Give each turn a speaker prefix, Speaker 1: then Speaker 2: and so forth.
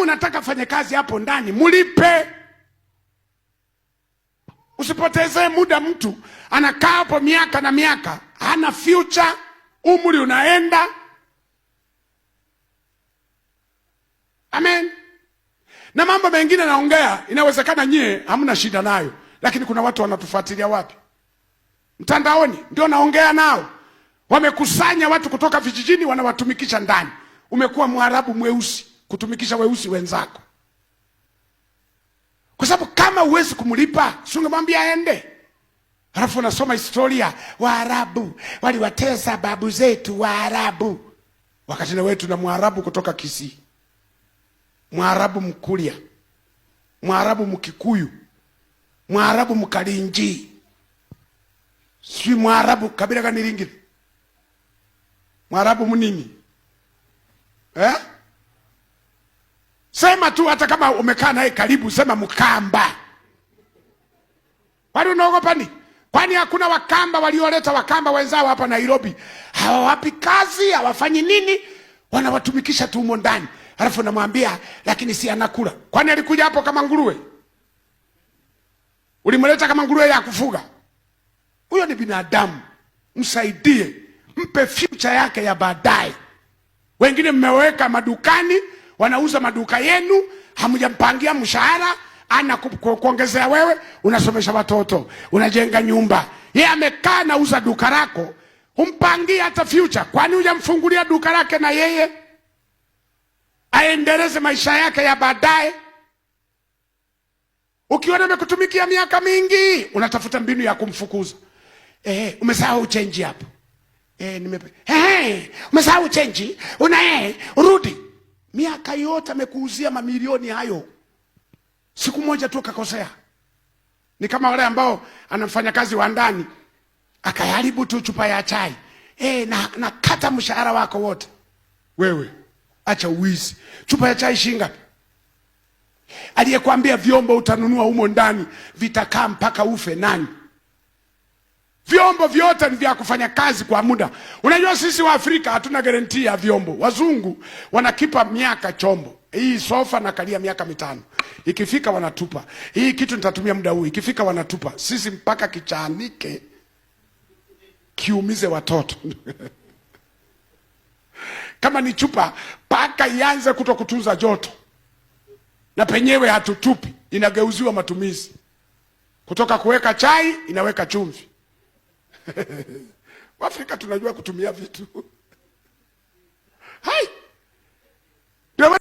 Speaker 1: Kama unataka fanye kazi hapo ndani, mulipe. Usipotezee muda mtu anakaa hapo miaka na miaka, hana future, umri unaenda. Amen. Na mambo mengine naongea, inawezekana nyie hamna shida nayo, lakini kuna watu wanatufuatilia wapi? Mtandaoni. Ndio naongea nao. Wamekusanya watu kutoka vijijini, wanawatumikisha ndani. Umekuwa Mwarabu mweusi kutumikisha weusi wenzako. Kwa sababu kama uwezi kumlipa, usingemwambia aende. Halafu unasoma historia, Waarabu waliwatesa babu zetu Waarabu. Wakati na wetu na Mwarabu kutoka Kisii, Mwarabu Mkuria, Mwarabu Mkikuyu, Mwarabu Mkalinji, si Mwarabu kabila gani lingine? Mwarabu mnini? Sema tu, hata kama umekaa naye karibu, sema Mkamba. Wali unaogopa ni? Kwani hakuna Wakamba walioleta Wakamba wenzao hapa Nairobi? Hawawapi kazi, hawafanyi nini? Wanawatumikisha tu humo ndani. Halafu namwambia, lakini si anakula. Kwani alikuja hapo kama nguruwe? Ulimleta kama nguruwe ya kufuga? Huyo ni binadamu. Msaidie, mpe future yake ya baadaye. Wengine mmeweka madukani, wanauza maduka yenu, hamjampangia mshahara, ana kuongezea wewe, unasomesha watoto, unajenga nyumba. Yeye amekaa na uza duka lako, umpangia hata future. Kwani hujamfungulia duka lake na yeye aendeleze maisha yake ya baadaye? Ukiona amekutumikia miaka mingi, unatafuta mbinu ya kumfukuza. Umesahau change hapo. Umesahau change, rudi. Miaka yote amekuuzia mamilioni hayo. Siku moja tu kakosea. Ni kama wale ambao anamfanya kazi wa ndani, akaharibu tu chupa ya chai. Na kata mshahara wako wote. Wewe acha uwizi. Chupa ya chai shinga. Aliyekwambia vyombo utanunua humo ndani vitakaa mpaka ufe nani? Vyombo vyote ni vya kufanya kazi kwa muda. Unajua sisi wa Afrika hatuna guarantee ya vyombo. Wazungu wanakipa miaka chombo. Hii sofa na kalia miaka 5. Ikifika wanatupa. Hii kitu nitatumia muda huu. Ikifika wanatupa. Sisi mpaka kichaanike kiumize watoto. Kama ni chupa, paka ianze kutokutunza joto. Na penyewe hatutupi, inageuziwa matumizi. Kutoka kuweka chai, inaweka chumvi. Waafrika tunajua kutumia vitu. Hai!